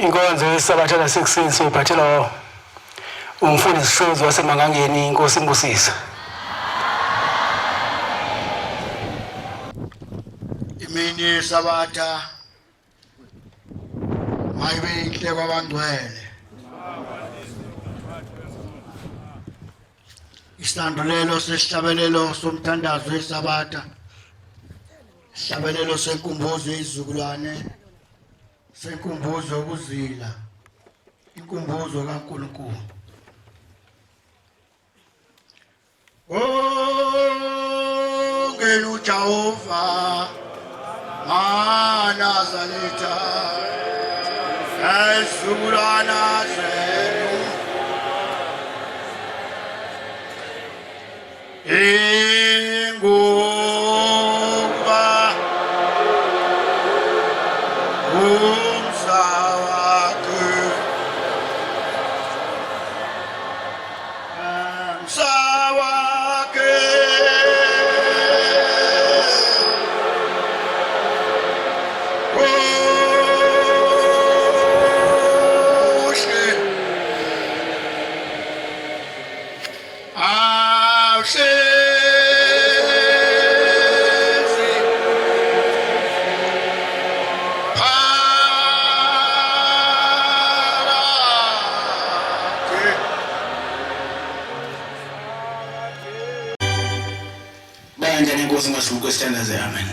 Inkonzo yesabatha lasekuseni siyiphathela umfundisi Shozi waseMangangeni, Inkosi imbusisa. Imini yesabatha mayibe inhle kwabangcwele. Isandulelo sesihlabelelo somthandazo wesabatha, isihlabelelo senkumbuzo yezizukulwane, senkumbuzo yokuzila, inkumbuzo kaNkulunkulu. Oh, ngenu Jehova Nazareta, esizukulwana zenu inguba umsawake Inkosi ngasuku esithandaze. Amen.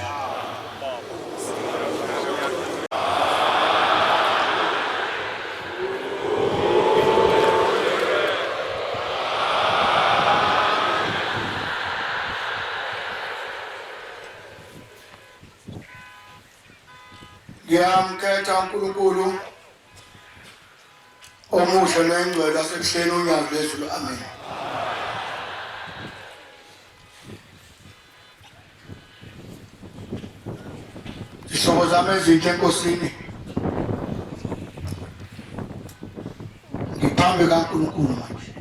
Ngiyamkhetha uNkulunkulu omuhle noyingcwele wasebuhleni unyazi lwezulu. Amen. Ishobo zami ezinhle enkosini ngiphambi kaNkulunkulu manje.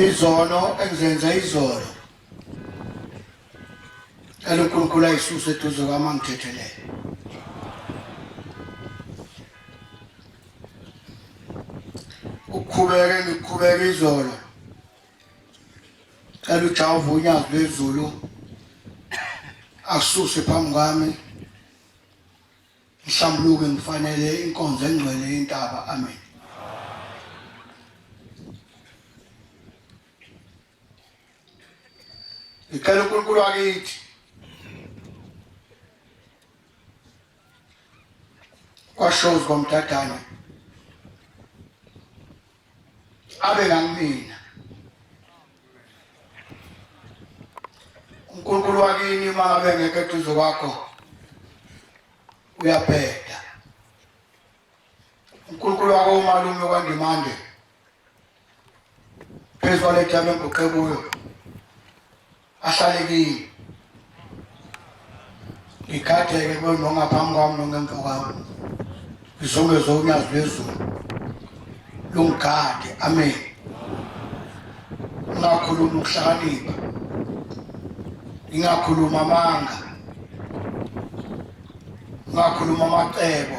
Izono engizenza izono uNkulunkulu ayisuse eduze kwami angithethelele. Ukukhubeka izolo uJehova unyazi lwezulu asuse phambi kwami, ngihlambuluke ngifanele inkonzo engcwele yentaba. Amen. Ngicela uNkulunkulu wakithi kwaShozi komdadane abe ngangimina. uNkulunkulu wakini mangabe ngeke eduze kwakho uyabheda. uNkulunkulu wako umalume kwaNdimande phezu kwalethaba enguqe kuyo ahlale kini. Ngikhatheke kube nongaphambi kwami nongemva kwami, ngizungeze unyazi lwezulu lungigade. Amen. Ungakhuluma ukuhlakanipha, ingakhuluma amanga, ungakhuluma amacebo,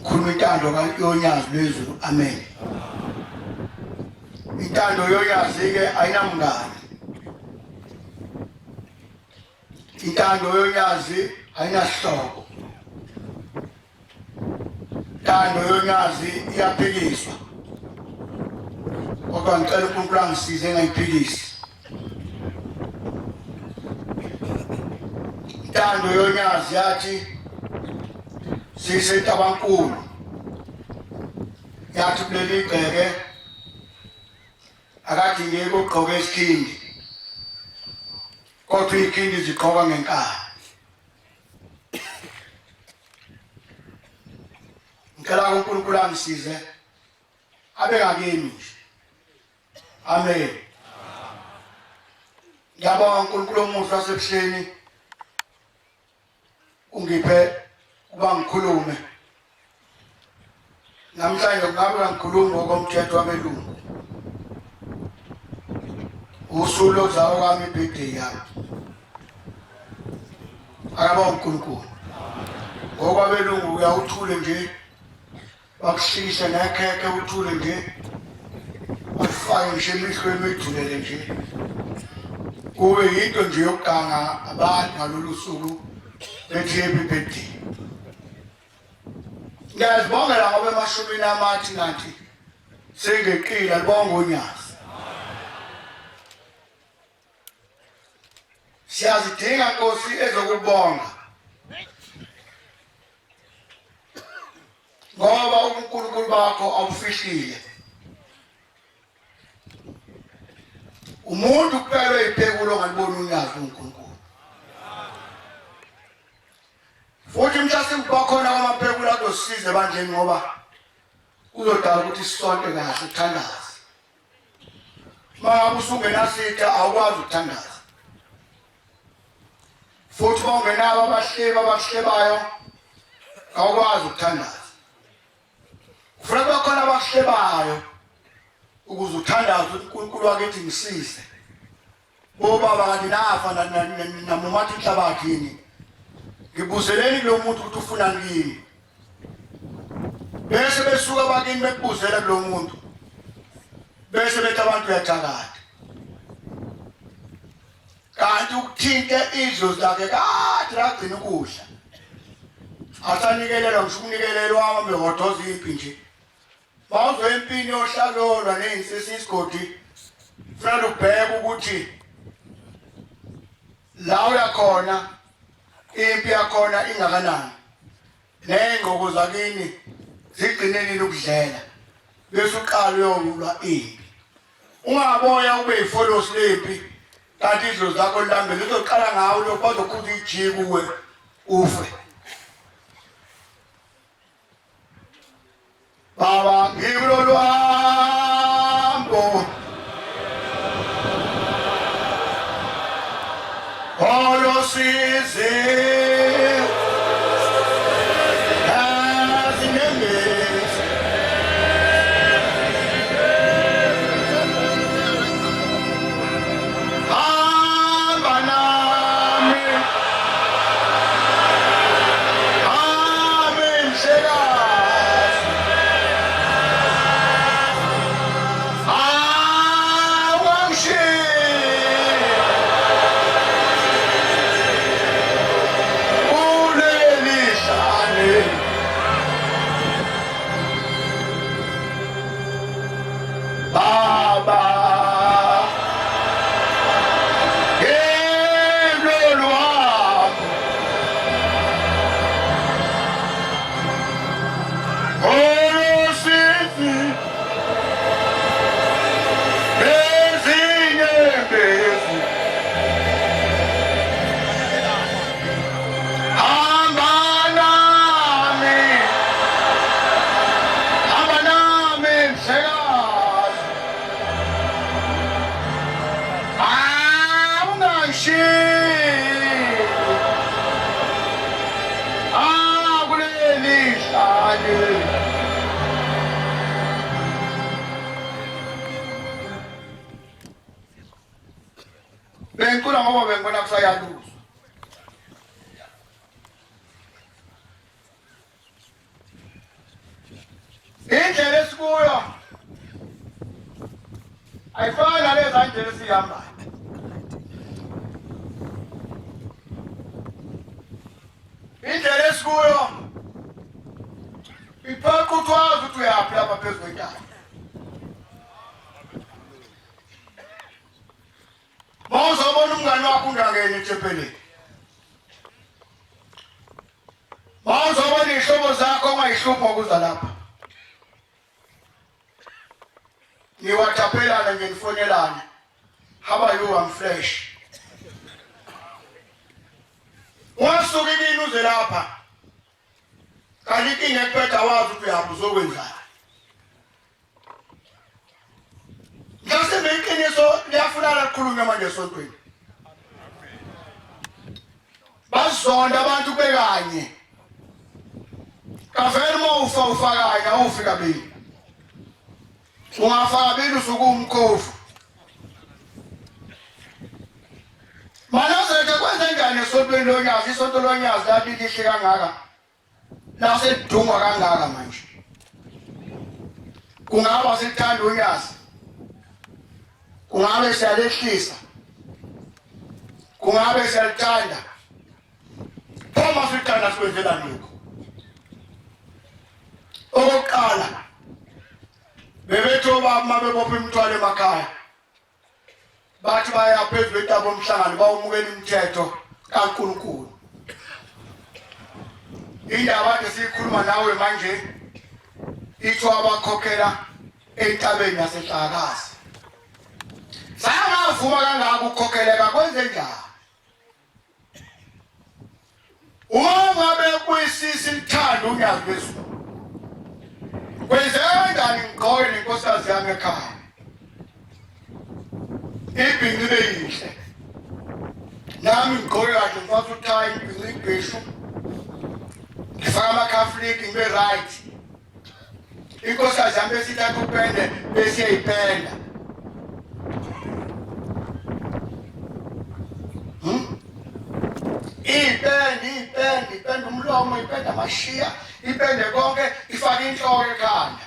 khuluma intando yonyazi lwezulu. Amen. Intando yonyazi ke ayinamngane, intando yonyazi ayinasihloko, intando yonyazi iyaphikiswa. Kodwa ngicela uNkulunkulu angisize engayiphikisi. Intando yonyazi yathi sisetabankulu, yathi kuleli igceke akadingeki ukugqoka isikhindi, kodwa izikhindi zigqoka ngenkani. Ngicela uNkulunkulu angisize abe ngakini. Amen. Ngiyabonga uNkulunkulu omuhle wasebuhleni ungiphe ukuba ngikhulume. Namhlanje kungabe ngikhuluma ngokomthetho wabelungu. Usulo zawo kwami birthday yami. akaba uNkulunkulu ngoba belungu uyawuthule nje bakushisa nekheke uthule nje afake nje imihlweni ejulele nje kube yinto nje yokuganga abantu ngalolu suku bethi happy birthday. Ngiyazibongela ngoba emashumini amathi nathi sengeqile libonga uNyazi. Siyazidinga Nkosi ezokubonga ngoba uNkulunkulu bakho awufihlile. Umuntu kuphela iphekulo ngalibona uNyazi uNkulunkulu. Futhi mhlawumbe kubakhona kwamaphekulo azosiza manje ngoba uzodala ukuthi isonto kahle uthandaze. Mangabe usungenasitha awukwazi ukuthandaza. Futhi bongenabo abahleba abahlebayo awukwazi ukuthandaza. Kufanele bakhona abahlebayo ukuze uthandaze uNkulunkulu wakithi ngisize. Bobaba kanti nafa namumathi inhlabathi yini. Ngibuzeleni lo muntu ukuthi ufuna ngini. Bese besuka bakini bekubuzela lo muntu. Bese bethi abantu uyathakatha. Kanti ukuthinte idlozi lakhe kade lagcina ukudla. Asanikelelwa ngisho umnikelelo wami behodoza impi nje. Bawuzwe empini yohlakolwa nezinsisi isigodi. Kufanele ubheke ukuthi la uyakhona impi yakhona ingakanani. Nengqoko zakini zigcinelile ukudlela. Bese uqala uyolwa impi. Ungaboya ube yifolosi lempi. Kanti idlozi zakho lambele uzoqala ngawo lokho bazokhutha ijiki kuwe ufe. Baba ngilolwambo olosize azinembezi hamba nami amen sheka Benkula ngoba bengibona kusayaluzwa. Indlela esikuyo ayifani nalezi ndlela esihambayo. Indlela esikuyo iphaka utwazi ukuthi uyaphi lapha phezulu kwentaba. Mawuzobona umngane wakho ungangeni ethempelini. Mawuzobona izihlobo zakho ungayihlupha ukuza lapha. Niwathaphelana nje nifonelane. How are you? I'm fresh. Wasuka ikini uze lapha. Kanti inkinga ekuphetha wazi ukuthi uyaphi uzokwenzani. Ngase beyiqiniso liyafuna lakhulunywa manje esontweni. Bazonda abantu bekanye. Kavele mawufa ufakanye awufi kabili. Ungafaka kabili usuku umkhofu. Manje kwenza njani esontweni esontweni lonyazi isonto lonyazi lali lihle kangaka la selidungwa kangaka manje kungaba sithanda unyazi kungabe siyalehlisa kungabe siyalithanda phoma sithanda sikwenzela lokho okokuqala bebethu obama bebopha imithwalo emakhaya bathi baya phezulu kwentaba omhlangano bawumukela imithetho kaNkulunkulu indaba kade sikhuluma nawe manje itho abakhokhela entabeni yaseHlakazi sayangavuma kangaka ukukhokheleka kwenze njani uma ngabe kuyisisi lithanda unyazi bezulu kwenzeka njani ngigqoke nenkosikazi yami ekhaya ibhinqi lihle nami ngigqoke kahle ngifaka uthayi ibhinqi ibheshu ngifaka amakhafuliki ngibe right inkosikazi yami besithatha upende besiyayipenda ipende umlomo ipende amashiya ipende konke ifake inhloko ekhanda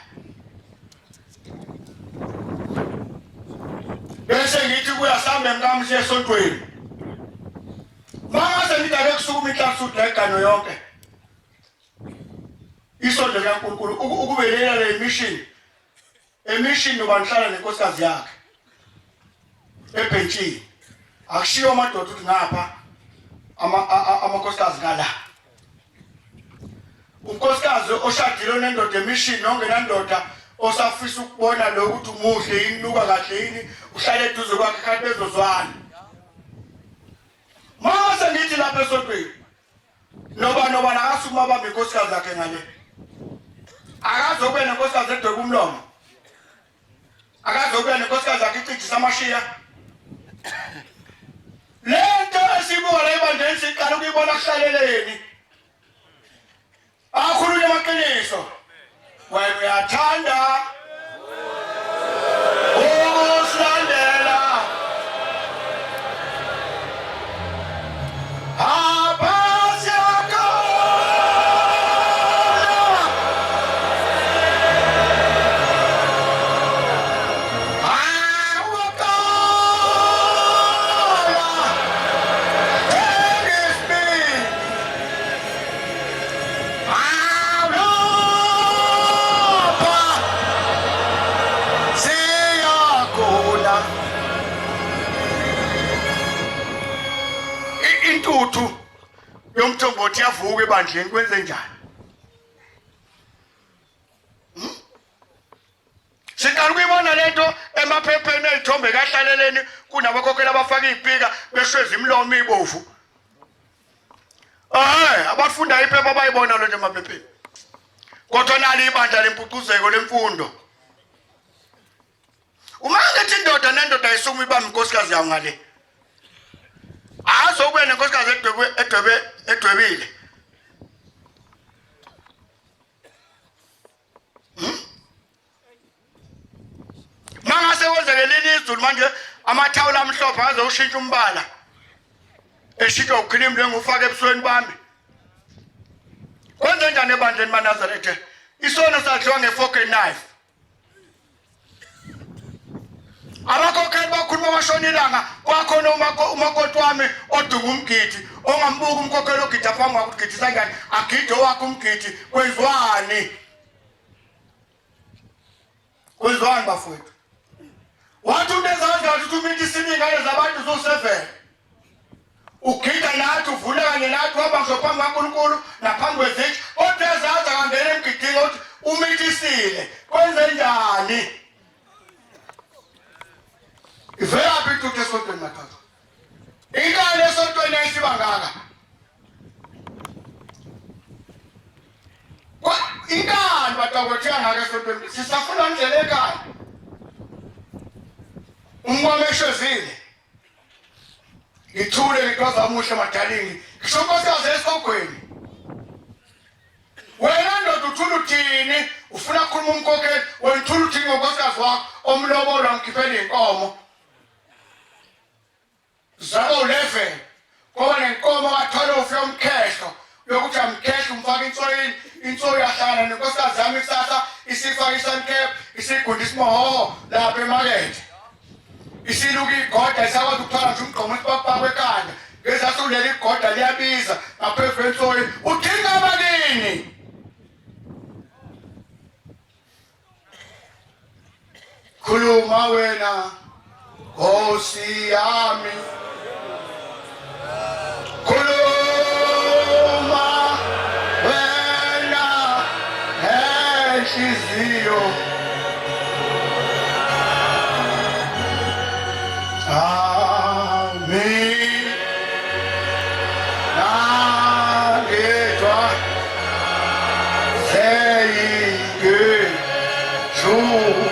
bese ngithi kuyasambe mkamse esontweni mase ngidake kusukuma inhlasuthi la igano yonke isonto likaNkulunkulu ukubelela le emission ubanhlala nenkosikazi yakhe ebhentsini akushiyo amadoda ukuthi ngapha amankosikazi ngala unkosikazi oshadile nendoda emission nongenandoda osafisa ukubona lokuthi umuhle inuka kahle yini uhlale eduze kwakhe kanti bezozwana mase ngithi lapha esontweni noba nakasukuma bamba inkosikazi yakhe ngale akazobe nenkosikazi edweba umlomo akazobe nenkosikazi yakhe icithisa amashiya lento esibuka la ebandleni siqala ukuyibona kuhlaleleni akhulunywe amaqiniso wena uyathanda ukusilandela intuthu yomthombothi yavuka ebandleni kwenze njani siqala ukuyibona lento emaphepheni ezithombe kahlaleleni kunabakhokhela abafaka izipika beshweza imlomo ibovu abafunda iphepha bayibona lento emaphepheni kodwa nali ibandla lempucuzeko lemfundo uma ngithi indoda nendoda ayisukuma ibamba inkosikazi yayo ngale azobe nenkosikazi edwebile mangase kwenzekele izulu manje amathawula amhlophe azoshintsha umbala eshika ukhilimu lengufaka ebusweni bami kwenze njani ebandleni maNazaretha isono sadliwa ngefork and knife abakhokheli bakhuluma amashonilanga kwakhona umakoti wami oduka umgidi ongambuka umkhokheli ogida phambi kwakho ugidisa njani agide owakho umgidi kwezwani bafowethu wathi unezandla ukuthi uminti isininga zabantu zo7 ugida nathi uvule kanye nathi waba ngizophambi kaNkulunkulu naphambi kwezithu kodwa ezandla kangena emgidini ukuthi uminti isile kwenze njani ivela phi intuthu esontweni mathathu ingane esontweni ayisiba ngaka ingane batakwethiya ngaka esontweni sisafuna ndlela ekhaya umwameshezile ngithule ngitwaza muhle madalini ngisho nkosikazi esigogweni wena ndoda uthula uthini ufuna ukukhuluma umkhokheli wena uthula uthini ngonkosikazi wakho omlobola ngikhiphela inkomo zabo 11 ngoba nenkomo wathola yokuthi amkhehla umfaka insoyini insoyi yahlala nenkosikazi yami kusasa isifaka isuncap isigunda isimohoho lapha emakethe isiluka igoda isakwazi ukuthwala nje umgqomo isipakupaka ekhanda ngezasulela igoda liyabiza ngaphezu kwensoyi udinga abalini khuluma wena Nkosi yami khuluma wena enhliziyo Amen nangedwa seyike juli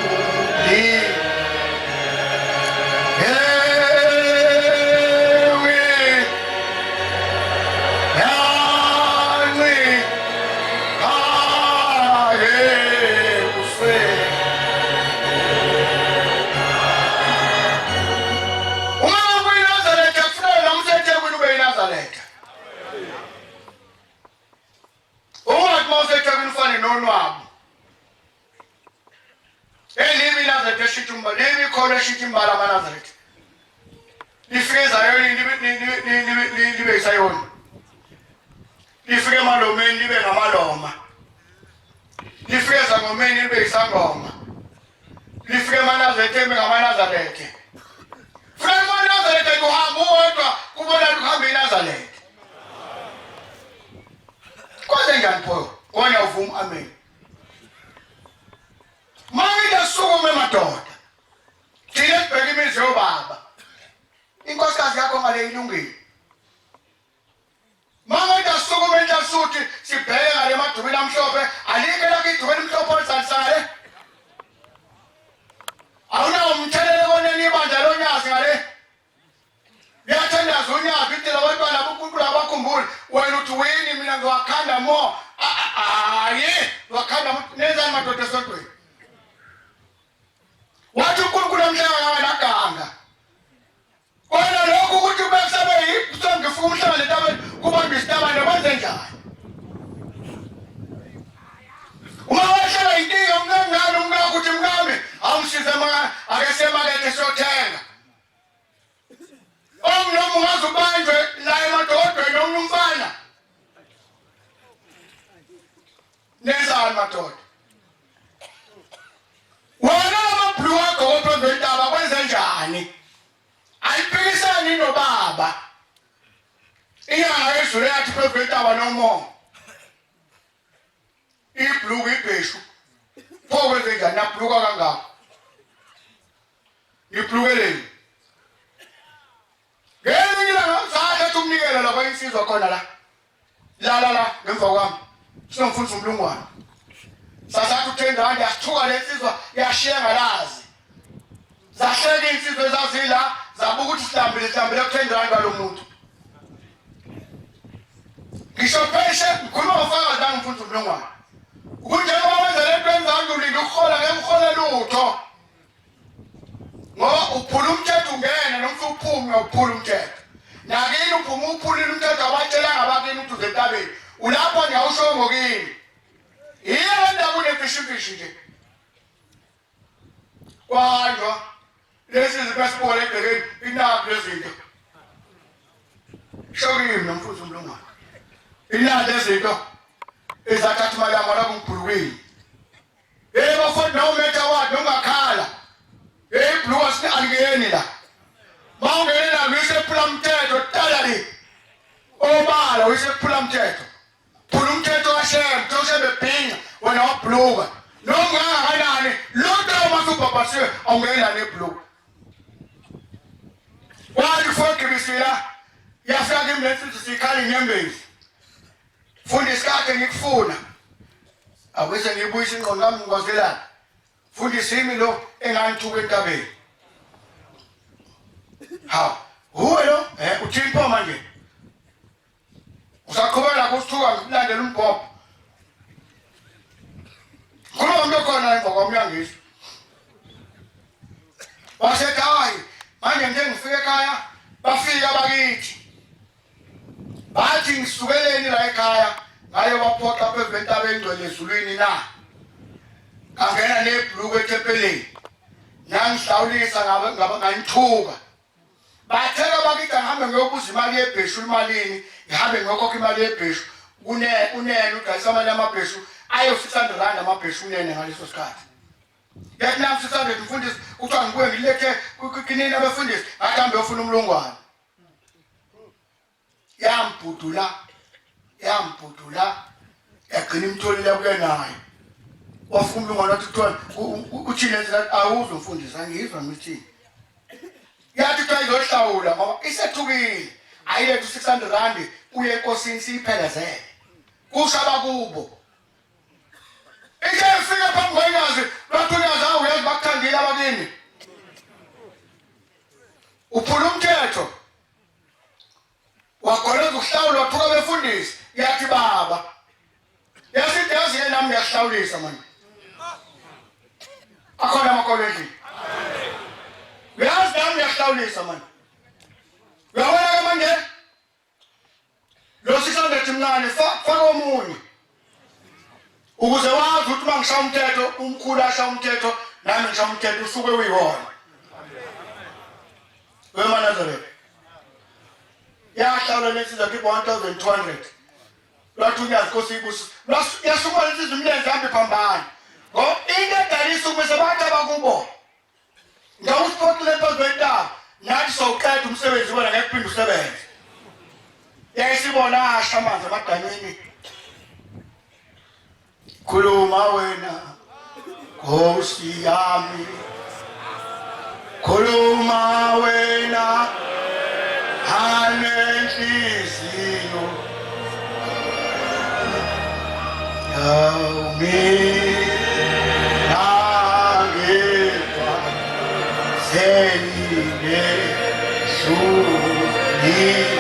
nonwabo elimi Nazareth eshitumba limi khona eshitimba la Nazareth lifike zayoni libe isayoni lifike malomeni libe ngamaloma lifike zangomeni libe isangoma lifike Nazareth libe ngamaNazareth funa Nazareth kuhamba wodwa kubona kuhamba iNazareth kwaze njani pho Kona uvuma amen. Mangida sukume madoda. Thina sibheke imizi yobaba. Inkosikazi yakho ngale ilungile. Mangida sukume entasuthi sibheke ngale madubini amhlophe, alike la kidubini amhlophe olisalisale. Awunawo umthelele koneni ibandla lonyazi ngale. Liyathandaza unyazi into labantwana bokunkulu abakhumbula wena uthi wini mina ngiwakhanda mo hayi wakhanda nenzani madoda esontweni wathi uNkulunkulu amhlanga naganga wena lokho ukuthi besabe yisongifuna umhlanga letabeni kubantu isitabane benze njani uma wahlala inkinga mngangani umngaka ukuthi mngami awumsize ake semakethe siyothenga Omnoma ungazubanjwe la emadodeni omnumfana. Nenzani madoda. Wona amabhlu wakho ophambi kwentaba kwenze njani? Ayiphikisani nobaba. Inyanga yezulu yathi phambi kwentaba nomo. Ibhlu ibheshu. Pho kwenze njani nabhluka kangaka? Ibhlukeleni. Ngelinye ilanga sahle umnikelo lapha insizwa khona la. La ngemva kwami. Sinomfundisi uMlungwane. Sasathi uThendani yasithuka lensizwa yashiya ngalazi. Zahleka insizwe ezazila zabuka ukuthi sihlambile kuThendani kwalomuntu. Ngisho pheshe ngikhuluma ngofakazi la ngimfundisi uMlungwane. Kunjengoba wenza lento enzange ulinda ukuhola ngemhola lutho. Ngoba uphula umthetho ungena noma uphuma uphula umthetho. Nakini uphuma uphulile umthetho abatshela ngabakini ukuthi uzentabeni. Ulapho ngiyawusho ngokini. Yiyo ndaba kunefishi nje. Kwanjwa lezi zibesibole ebhekeni inaki lezinto. Shokimi nomfuthi uMlungwane. Inaki lezinto ezathatha imali yami la kungibhulukile. Bafona nometha wathi nongakhala. Ibhluka sini alingeni la. Mawungene la wisephula umthetho tala li. Obala wisephula umthetho. Phula umthetho kaShem, Joshua bephinga wena wabhluka. Nongakanani lonto masubhabhasiwe awungena nebhluka. Wathi fogibisila yafika kimi lesithi sikhala inyembezi. Funda isikade ngikufuna. Awese ngibuyisa ingqondo yami ngikwazelana. Fundisa imi lo engangithuka entabeni. Ha, uwe lo uthini pho manje? Usaqhubeka kusithuka ngikulandela umbhobho. Khuluma umuntu khona emva kwamnyangisi. Wasethi hayi, manje ngifike ekhaya bafika bakithi. bathi ngisukeleni la ekhaya ngaye waphoqa phezu kwentaba engcwele ezulwini na angena nebhluku ethempeleni nangihlawulisa ngangithuka batheka bakithi ngihambe ngiyobuza imali yebheshu imalini ngihambe ngiyokhokha imali yebheshu unene udayisa amanye amabheshu ayo 600 rand amabheshu unene ngaleso sikhathi yathi nami 600 mfundisi kuthiwa ngibuye ngilethe kinini abafundisi ngahambe yofuna umlungwane yambhudula yagcina imtholile kuye naye wafuna umlungwane wathi kuthiwa uthini enza awuzwe mfundisi angizwa ngithini yathi xa izohlawula ngoba isethukile ayilethe 600 rand uye enkosini siyiphelezele kushaba kubo ike fika phambi kwenyazi bathunyaza uyazi bakuthandile abakini uphula umthetho wagoleza ukuhlawula wathuka befundisi yathi baba yasithi yaziye nami ngiyahlawulisa manje akhona amakolo endlini uyazi nami ngiyahlawulisa manje uyabona ke manje lo 600 mnane faka omunye ukuze wazi ukuthi mangishaya umthetho umkhulu ashaya umthetho nami ngishaya umthetho usuke uyihona wema Nazareth yahlawula lesiza kibo 1200 lathi unyazi Nkosi ibusi yasuka lesiza umlenze hambe phambana ngo into edalisa ukube abantu abakubo ngawuspotile phezu kwentaba nathi sowuqeda umsebenzi wena ngeke uphinde usebenze yayisibona asha amanzi amadanyeni khuluma wena Nkosi yami khuluma wena anenhliziyo nangedwa senine suni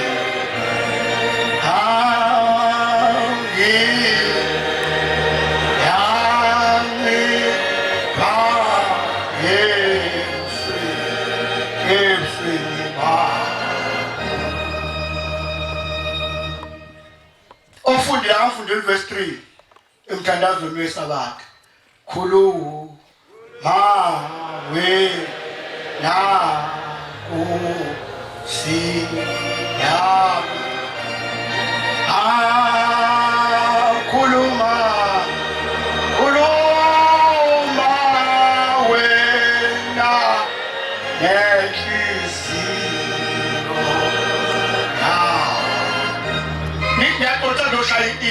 Ufundile verse 3 emthandazweni wesabatha khuluma wena Nkosi yami khuluma wena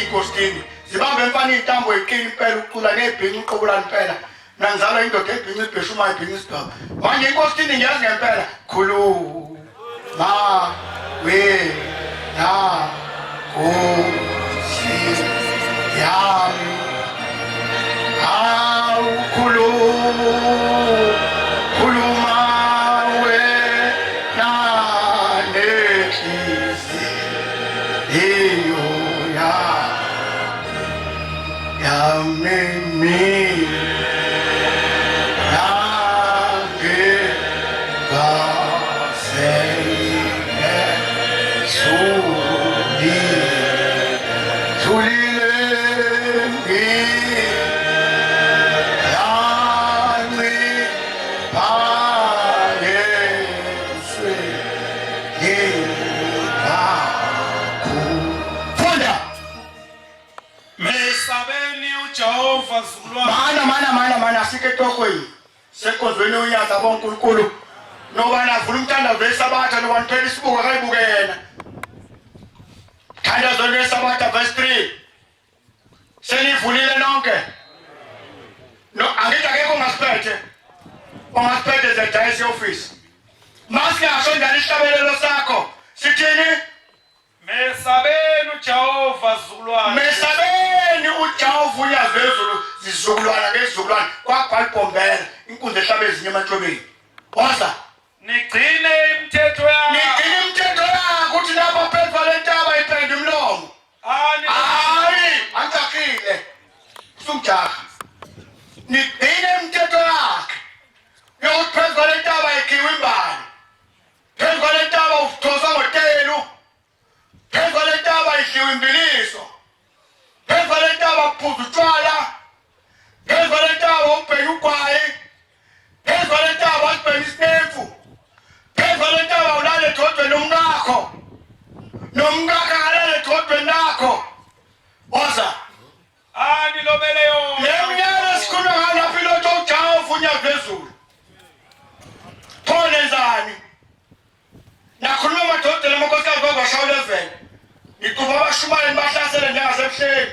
Inkosini zibambe mfana intambo eqini impela ucula nebhinqa uqobulana impela nanzalo indoda ebhinqa ibheshu uma ibhinqa isigaba manje inkosini ngiyazi ngempela khuluma wena Nkosi yami khuluma wena nenhliziyo mimi nange gasene tulile yani payesu funda mesabeni uJehova zulwana mana sike tokoyi sekonzweni uyaza bonkulunkulu noba navula umthandazo wesabatha noba niphela isibuko akayibuke yena thandazo lwesabatha verse 3 senivulile nonke no angithi akekho ongasiphethe zedayisi office masingasho njalo isihlabelelo sakho sithini mesabeni uJehova zulwana mesabeni uJehova uyazezulu zizukulwana ngezizukulwana kwabhala ibhombela inkunzi ehlabe ezinye emahlobeni waza nigcine imithetho yakho ukuthi lapho phezu kwalentaba ipende umlomo hayi antakile sumjaha nigcine imithetho yakhe yokuthi phezu kwalentaba ikhiwe imbali phezu kwalentaba uthosa ngotelu phezu kwalentaba kudliwa imbiliso phezu kwale ntaba kuphuza utshwala phezu kwale ntaba ubheka ugwayi phezu kwale ntaba asibheka isinefu phezu kwale ntaba ulale edodweni lomkakho nomkakho akalale edodweni lakho woza Anilobele yona. le mnyaka sikhuluma ngalapho ilotho uJehova unyaphezulu phone nzani nakhuluma amadodana amakhosikazi kwabashawulevele ngiquba abashumayeli bahlasele njengasebuhleni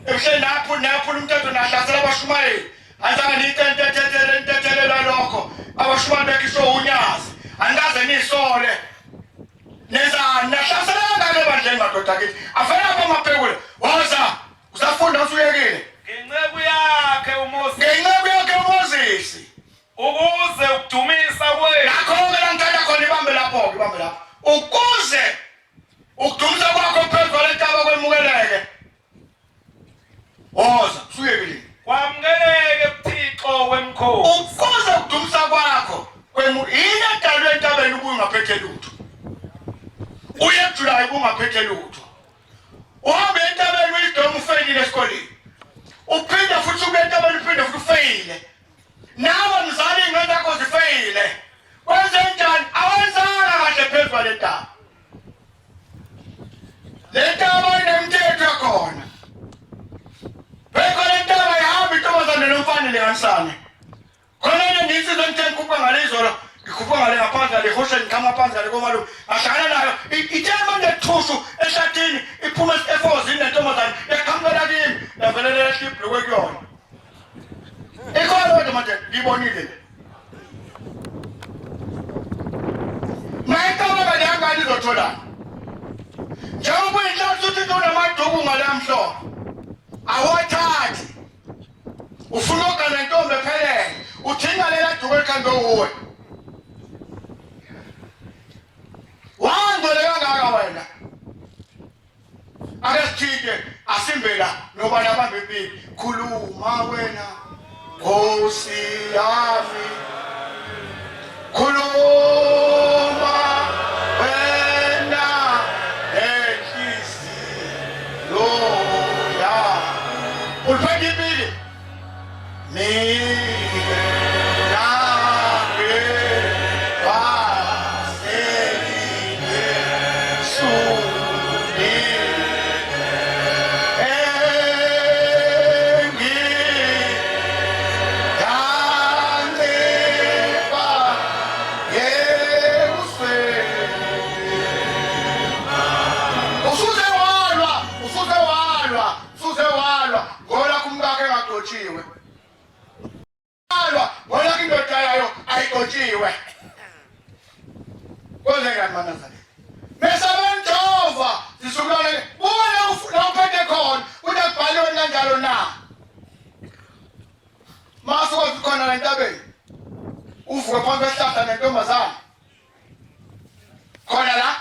ebuhleni naphula umthetho nahlasela abashumayeli azange niyitentethelela lokho abashumayeli bekhiswe unyazi andikaze niyisole nenzani nahlasela kangaka ebandleni madoda kithi afela apho amaphekule woza usafunda usuyekile Ngenceku yakhe uMoses. ngenceku yakhe uMoses Ukuze ukudumisa kwenu. nakho-ke la ngithanda khona ibambe lapho-ke ibambe lapho ukuze ukudumisa kwakho phezu kwale ntaba kwemukeleke woza usuyekile Kwamukeleke kuThixo wemkhosi. ukuze ukudumisa kwakho yini edalwe entabeni ubuye ungaphethe lutho uye ejulayo ubuye ungaphethe lutho uhambe entabeni uyidoma ufeyilile esikoleni uphinde futhi ube entabeni uphinde futhi ufeyile nawe mzali iy'ngane zakho zifeyile kwenze njani awenzanga kahle phezu kwale ntaba le ntaba inemthetho yakhona phezu kwale ntaba ihamba intombazane nomfana linganisane khona nginsizwa ngithe ngikhupha ngale izolo ngikhupha ngale ngaphansi ngale hoshe ngikhama phansi ngale komalume ahlangana nayo itema nethushu ehlathini iphuma efozini nentombazane yaqhamukela kimi yavelela ehlibhulukwe kuyona ikhona kodwa manje ngiyibonile mayitaba kade yangani izotholana njengoba uyinhlansi uthi unamaduku ngale mhlobo awathathi ufuna ogana intombi ephelele uthinga lela duku elikhambe uwe wangcwele kangaka wena ake sithinte asimbela nobani abambe impilo khuluma wena Nkosi yami khuluma wena enhliziyo yami uliphethe impilo mina ayikotshiwe kwenzeka manazane mesaben Jehova zisukulane buye ufuna uphethe khona utakubhaliwe kanjalo na masuka zikhona la ntabeni uvuke phansi kwesihlahla nentombazane khona la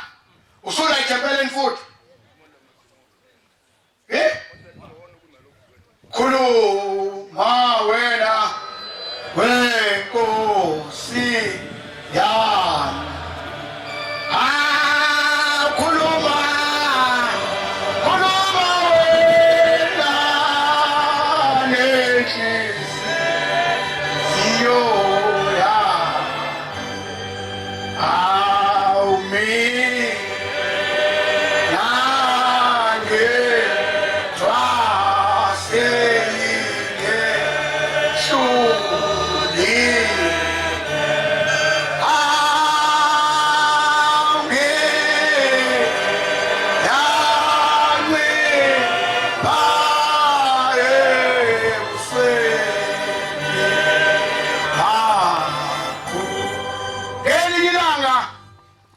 usula ithempeleni futhi khuluma wena wenkosi yami khuluma wena nenhliziyo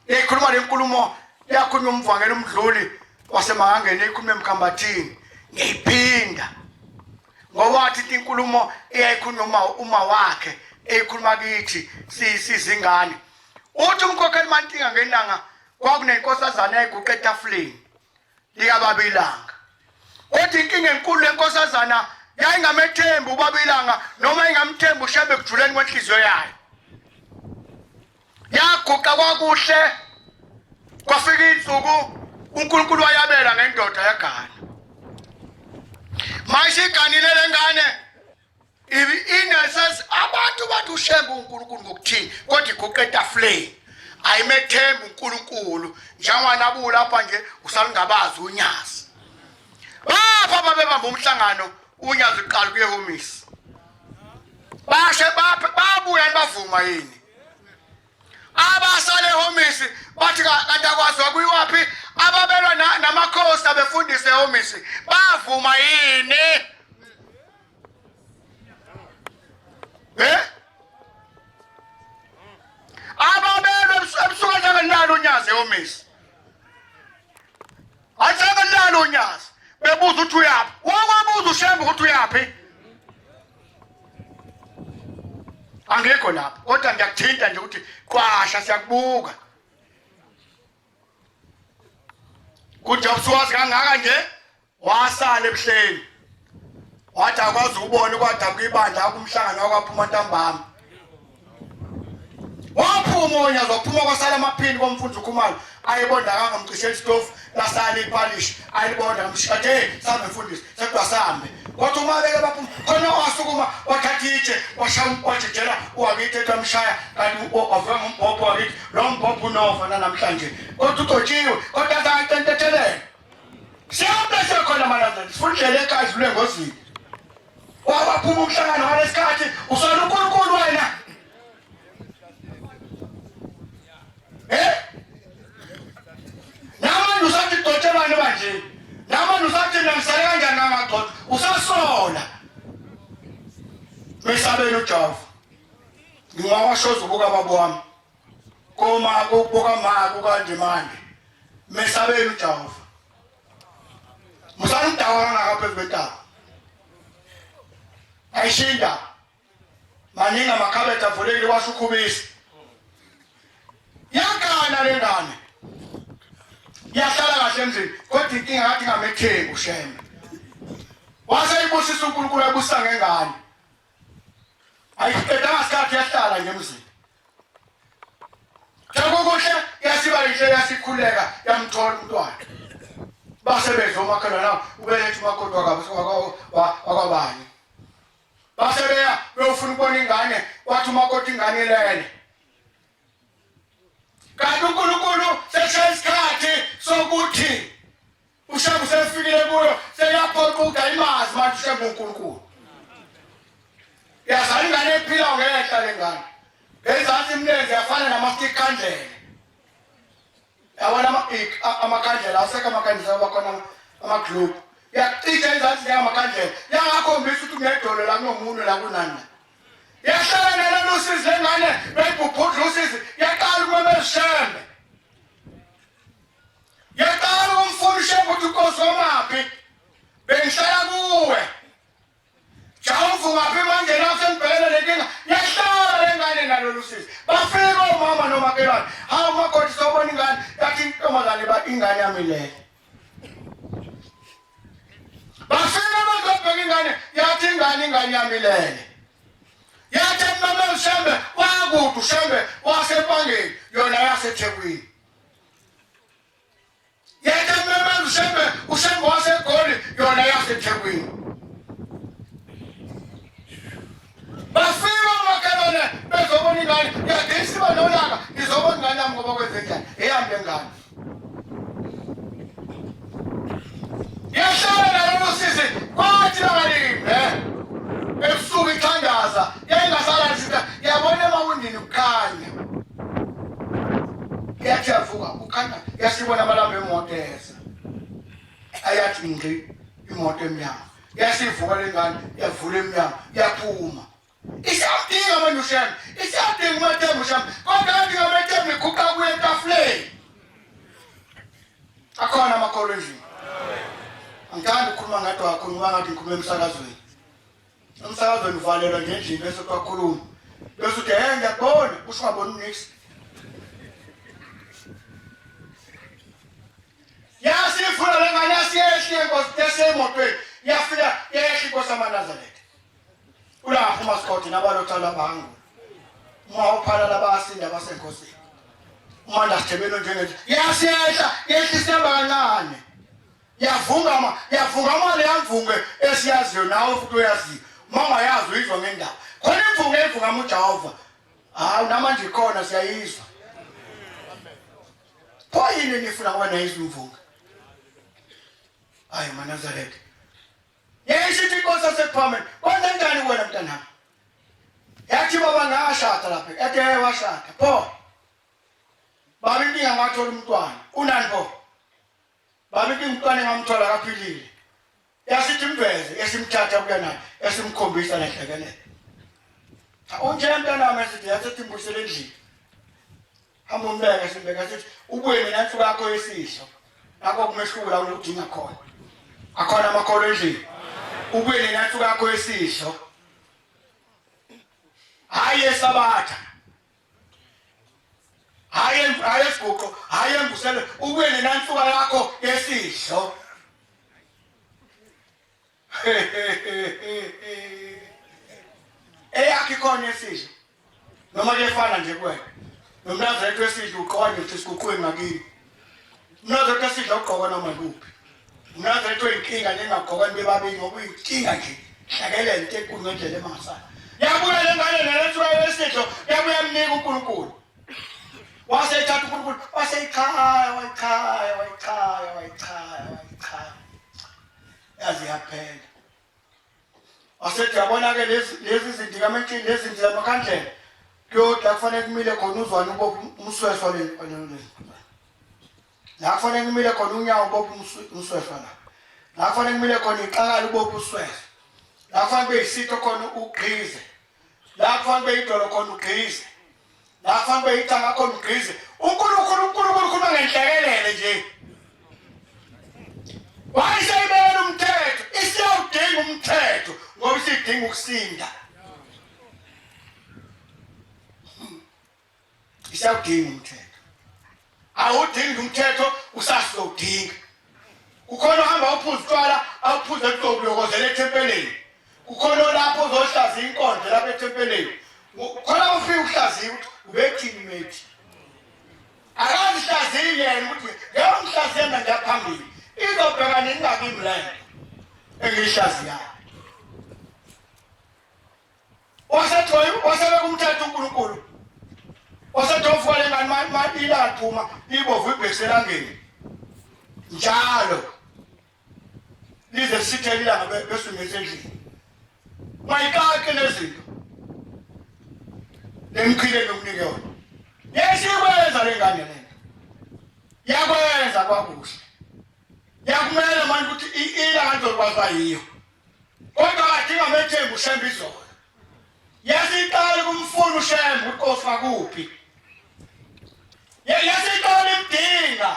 ikhuluma lenkulumo yakhulunywa umvangeli umdluli wasemangangeni ikhulume emkhambathini ngiyiphinda ngoba wathi inkulumo eyayikhulunywa uma wakhe eyikhuluma kithi sizingane uthi umkhokheli Mantinga ngenanga kwakunenkosazana eyayiguqa etafuleni likaBabilanga uthi inkinga enkulu lenkosazana yayingamethembi uBabilanga noma ingamthembi uShembe ekujuleni kwenhliziyo yayo yaguqa kwakuhle kwafika insuku uNkulunkulu wayabela ngendoda yagana manje iganile lengane inesas abantu bathi ushembe uNkulunkulu ngokuthini kodwa iguqeta flame ayimethemba uNkulunkulu njengoba lapha nje usalingabazi unyazi bapha babebamba umhlangano unyazi uqala kuyehomisi bashe babuya bavuma yini abasale homisi bathi kanti akwaziwa kuyiwaphi ababelwa namakhosi abefundise homisi bavuma yini ababelwa ebusuku njengelalo unyazi homisi ajengelalo unyazi bebuza ukuthi uyaphi wakwabuza ushembe ukuthi uyaphi angekho lapho kodwa ngiyakuthinta nje ukuthi qwasha siyakubuka kuthi ubusuwazi kangaka nje wasala ebuhleni wathi akwazi ukubona kwada kwibandla akumhlangano wakwaphuma ntambama waphuma onyazi waphuma kwasala amaphini komfundisi uKhumalo ayibonda kangamcishela istofu lasala iphalish ayibonda ngamshade sambe mfundisi sekudwa sambe kodwa uma beke baphuma khona wasukuma wathatha itshe washawajejela wakithi etamshaya kanti ovela ngombhobho wakithi lo mbhobho unova namhlanje kodwa udotshiwe kodwa azatentethelela siyabe sekhona manazana sifundele ekhaya zule ngozini wabaphuma umhlangano ngalesikhathi usala uNkulunkulu wena namanje usathi dotshe bani banje namanje usathi nangisale kanjani ngamaxoxa usasola mesabeni uJehova ngingawashoza ubuka babo wami koma ukubuka mako kanjemanje mesabeni uJehova musandawa ngapha betaba ayishinda maningi amakhabethe avulekile wasukhubisa yakana lengane yahlala kahle emzini kodwa inkinga ngathi ngamethembu ushembe waseyibusisa uNkulunkulu abusa ngengane ayiqedanga isikhathi yahlala nje emzini kuhle yasiba inhle yasikhuleka yamthola umntwana basebenza umakhelwane ubelethe umakoti wakwabani basebeya beyofuna ukubona ingane wathi umakoti ingane ilele kanti uNkulunkulu seshe isikhathi sokuthi ushembe usefikile kuyo seyaphoqa imazi manje ushembe uNkulunkulu yazali ingane ephila ngehla lengane ngezansi imlenze yafana namastik kandlela yabona amakandlela aseka amakandlela abakhona amaglobe yacisha izansi yamakandlela yangakhombisa ukuthi kunedolo la kunomuntu la kunani yahlala nalolu usizi lengane beyibhuphudla usizi yaqala ukumele ushembe yaqala ukumfuna ushembe ukuthi uNkosi wamaphi bengihlala kuwe Jawuvu ngaphi manje la sengibhekene lenkinga yahlala lengane nalolu usizi bafika omama nomakhelwane hawu makoti sobona ingane yathi intombazane ingane yami le bafika bazobheka ingane yathi ingane yami lele yathi mama ushembe wakude ushembe wasempangeni yona yaseThekwini yathi mama ushembe waseGoli yona yaseThekwini bafika makhelwane bezobona ingane yathi isiba nolaka izobona ingane yami ngoba kwenze njani ehambe ngane yahlala nalolu usizi kwathi langalimbe ebusuku ithandaza yayingasala nzita yabona emawindini kukhanya yathi yavuka ukhanya yasibona amalamba emoto eza ayathi ngqi imoto emnyama yasivuka lengane yavula emnyama yaphuma isiyadinga manje ushembe isiyadinga umathembu ushembe kodwa kanti ngamathembu ikhupha kuye etafuleni akhona amakholo endlini angithandi ukukhuluma ngathi wakhuluma ngathi ngikhuluma emsakazweni umsakazweni uvalelwa ngendlini bese kwakhuluma bese uthi ngiyabona usho ngabona next yasifuna lengane yasiyehla inkosi yasemotweni yafika yehla inkosi amaNazaretha ulapho uMasikoti nabalothala bangu uma uphala labasinda basenkosini umanda sithebelo njengethi yasehla yehliseba kancane yavunga amali yamvunge esiyaziyo nawe futhi uyaziyo mangayazi uyizwa ngendaba khona imvunge evunga uJehova hayi namanje ikhona siyayizwa phoyini nifuna kuba nayizwa imvunge hayi maNazaretha yesithi inkosi yasePhameni kwenza njani wena mntanami yathi baba ngashada lapha ethe washada pho babi inkinga ngathola umntwana unani pho babi inkinga umntwana ngamthola kaphilile yasithi imveze esimthatha kuya naye esimkhombisa lahlekelele unje mntanami esithi yasithi imbusele endlini hamba umbeke simbeka sithi ubuye mina nsuku yakho yesihlo nakho kumehluka ukudinga khona akhona amakholo endlini ubuye mina nsuku yakho yesihlo hayi esabatha hayi esiguqo hayi embusele ubuye mina nsuku yakho yesihlo eyakho ikhona yesihlo noma kuyefana nje kuwena nomNazaretha wesidlo uqoka nje isiguqweni ngakini umNazaretha wesidlo uqoka noma kuphi umNazaretha wenkinga nengaqoka bebabili ngoba uyinkinga nje hlakelele into enkulu ngendlela emangasana yabuya lengane nelethuka wesidlo yabuya mnika uNkulunkulu waseyithatha uNkulunkulu waseyichaya yazi yaphela asethi yabona ke lezi zinto kaMentshini lezi zinto zamakhandlela kuyodla kufanele kumile khona uzwane ubopha umsweswa le la kufanele kumile khona unyawo ubopha umsweswa la kufanele kumile khona iqakala ubopha usweswa la kufanele beyisitho khona ugqize la kufanele beyidolo khona ugqize la kufanele beyithanga khona ugqize uNkulunkulu khuluma ngenhlekelele nje wayisebenzela umthetho isiyawudinga umthetho ngoba isidinga ukusinda isiyawudinga umthetho awudingi umthetho usasizodinga kukhona uhamba uphuza utshwala awuphuze kuzokulokozela ethempeleni kukhona lapho uzohlaza inkondlo lapha ethempeleni khona ufika uhlaziya ukuthi ubethini methi akazihlaziye yena ukuthi ngiyamhlaziya mina ngiyaphambili izobheka ningakimi lento engiyihlaziyayo wasebeka umthetho uNkulunkulu wasethofuka lengane ilaphuma ibovu ibhekiselangeni njalo lize sithele ilanga besungeze endlini mayikake nezinto lemkhile nokunike yona yesikwenza lengane lento yakwenza kwakuhle yakumele manje ukuthi ilanga zokwaza yiyo kodwa adinga methembu ushembe izolo yasiqala kumfuna ushembe uNkosi makuphi yasiqala imdinga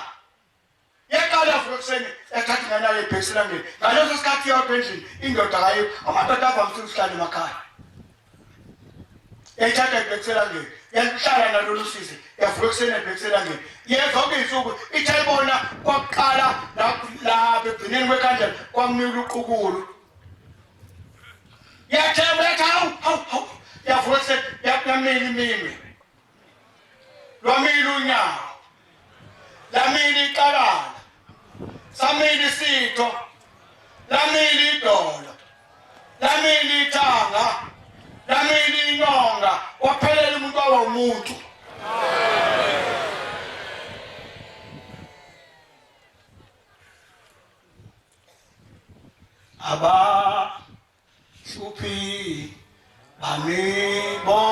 yaqala fukuseni ethatha ngana lebhekiselangeni ngaleso sikhathi yodwa endlini indoda kayo amadoda avamile ukuhlala emakhaya ethatha ibhekiselangeni yahlala nalolu size yafukuseni ebhekiselangeni yezonke izinsuku ithayibona kwakuqala la begcineni kwekhandlela kwamnika uqukulu yathemba hawu yafukuseni yamila iminwe lwamila unyawo lamila iqalala samila isitho lamila idolo lamila ithanga lamila inyonga waphelela umuntu waba umuntu aba shuphi bamibona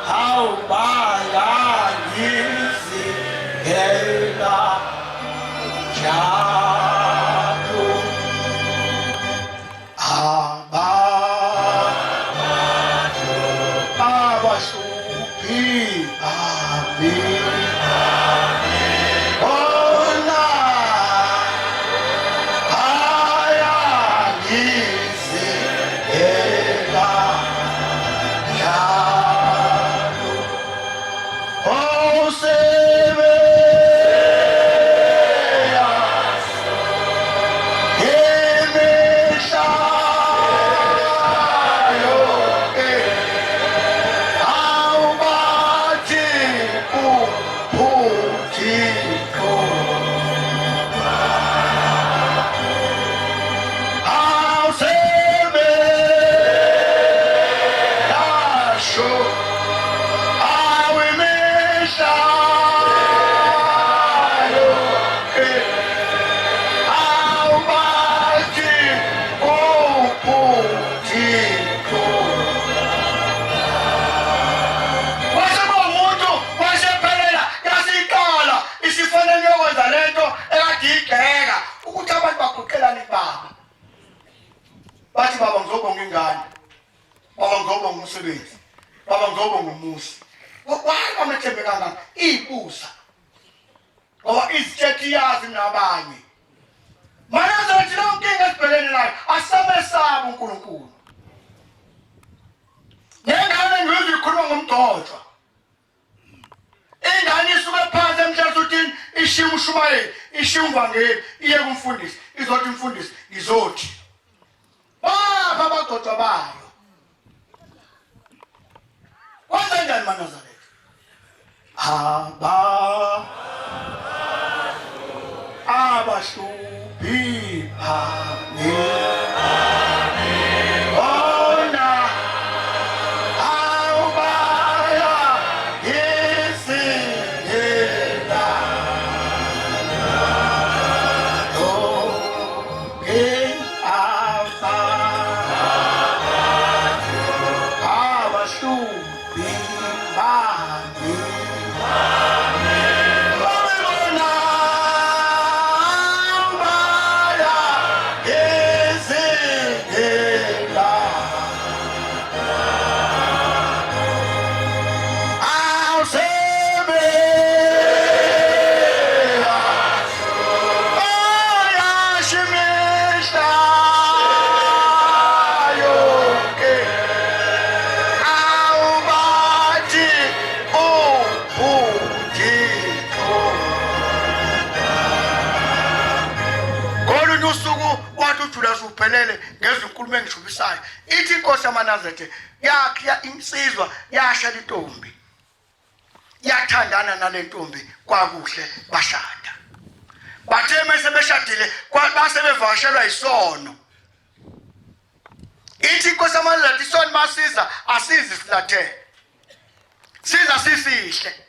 awubalangizi hela jalo abashuphi umsebenzi baba ngizobonga umusi why bamethembe kangaka ibusa ngoba izithethe yazi nabanye manje athi lonke ngesibhekene naye asamesaba uNkulunkulu ngengane ngizwe ikhuluma ngomgcotshwa ingane isuke phansi emhlathini ishiya umshumayeli ishiya umvangeli iye kumfundisi izothi umfundisi izothi baba abagcotshwa bayo kwenza njani maNazaretha abashuphi phane ona awubaya yesingela lonke afa abashuphi phane uphelele ngezinkulumo engishubisayo ithi inkosi yaManazethe yakhe insizwa yasha intombi yathandana nale ntombi kwakuhle bashada bathe mase beshadile base bevakashelwa isono ithi inkosi yaManazethe isono masiza asizi silathe siza sisihle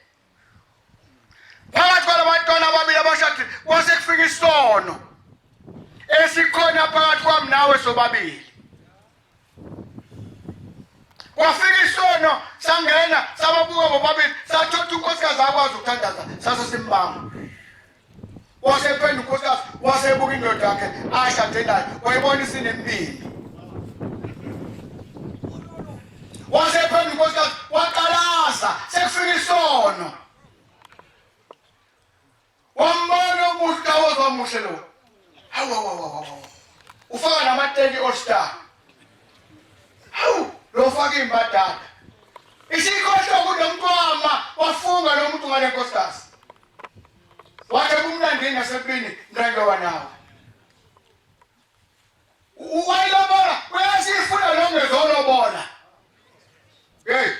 phakathi kwalabantwana ababili abashadile kwase kufika isono esikhona phakathi kwami nawe sobabili kwafika isono sangena sababuka bobabili sathola unkosikazi akwazi ukuthandaza sase simbamba wasephendula unkosikazi wasebuka indoda yakhe ashade naye wayibona isinemphimbi wasephendula unkosikazi waqalaza sekufika isono wambona umuntu kawozwa muhle lo hawu ufaka namateki all-star hawu lo ufaka imbadada isikhohlo kunomntwama wafunga lo muntu ngale nkosikazi wathi kumnandini nasempini mnangewa nawe wayilobola uyasifuna lo ngezolobola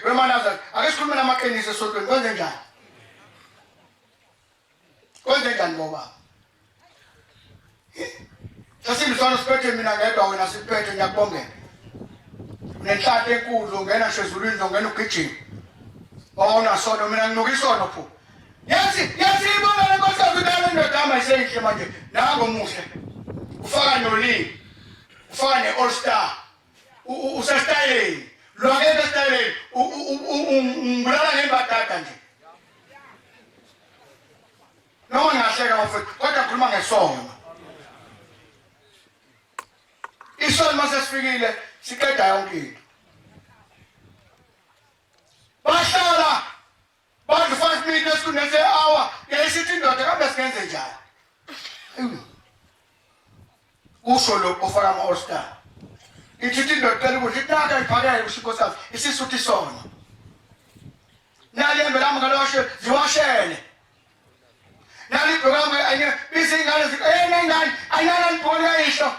weManazethe ake sikhulume namaqiniso esontweni kwenze njani boba sasindisona siphethe mina ngedwa wena siphethe ngiyakubongela nenhlanhla enkulu ungena shezulwini ungena ugijima awuna sono mina nginuka isono pho yathi ibona le nkosikazi udala indoda ayiseyihle manje nango muhle ufaka nolini ufaka ne-all-star usestayeleni lwakeke estayeleni ungibulala ngembadada nje noma ngiyahleka mfowethu kodwa ngikhuluma ngesono isono mase sifikile siqeda yonke into bahlala badla 5 minutes kunese hour yayisithi indoda kambe sikenze njani kusho lo ofaka ama-all-star ithi indoda ukuthi itaka iphakele uSinkosikazi isisuthi isono nali embelami ngaloshe ziwashele nali program ayine bizingane ngani ayinana libhoni kayisho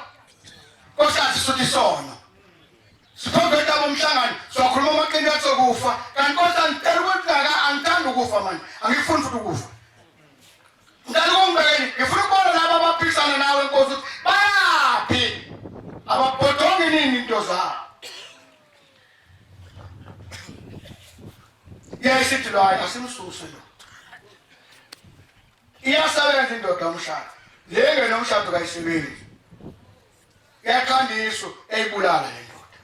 Nkosikazi suthi isono siphongeta bomhlangano sokhuluma amaqiniso sokufa kanti Nkosikazi ngicela ukuthi angithanda ukufa manje angifuni futhi ukufa ngicela ukungibekeni ngifuna ukubona laba abaphikisana nawe Nkosi ukuthi bayaphi ababhodonge nini into zabo yayisithi lo hayi asimsuse lo iyasebenza indoda umshado lenge nomshado kayisebenzi yakhandiso eyibulala le ndoda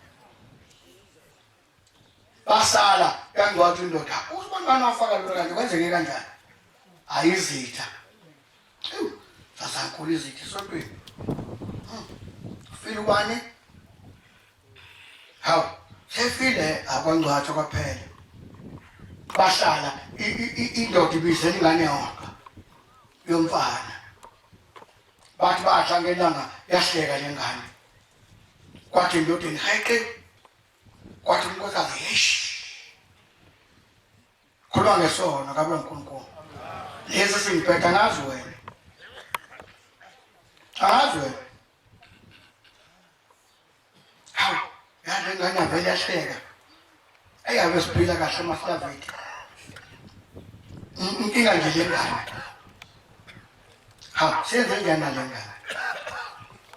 basala yangwathi indoda usibona wafaka lo kanje kwenzeke kanjani ayizitha sasankulu izitha sontweni file ubani hawu efile akwangcwatha kwaphela bahlala indoda ibizela ingane yonke yomfana bathi bahlangelanga yahleka lengane kwathi indodeni hayiqe kwathi unkosikazi yesh khuluma ngesona kabe uNkulunkulu lesi singiphetha ngazi wena wena hawu yale ngane vele yahleka ayabe siphila kahle maSlaviti inkinga nje lengane ha senze njani lengane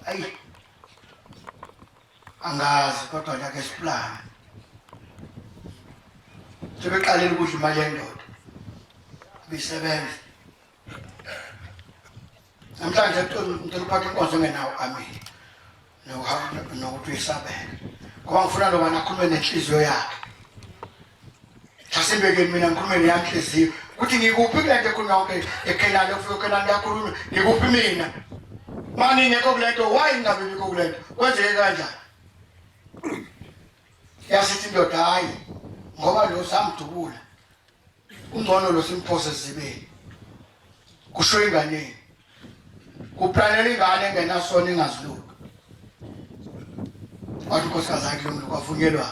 ayi angazi kodwa lake siplana sebeqalile ukudla imali yendoda bisebenza namhlanje ngicela uphathe inkonzo engenawo amini nokuthi uyisabele ngoba ngifuna lo bana akhulume nenhliziyo yakhe sasembekeni mina ngikhulume neyanhliziyo ukuthi ngikuphi kulento ekhulunywa yonke ekhelane ufike ukhelane yakhuluma ngikuphi mina mani ngekho kulento why ngabe ngikho kulento kwenzeke kanjani yasithi indoda hayi ngoba lo samdubula ungcono lo simphose zibeni kusho ingane kuplanela ingane engenasona ingaziluka wathi unkosikazi yakhe lo muntu kwavunyelwa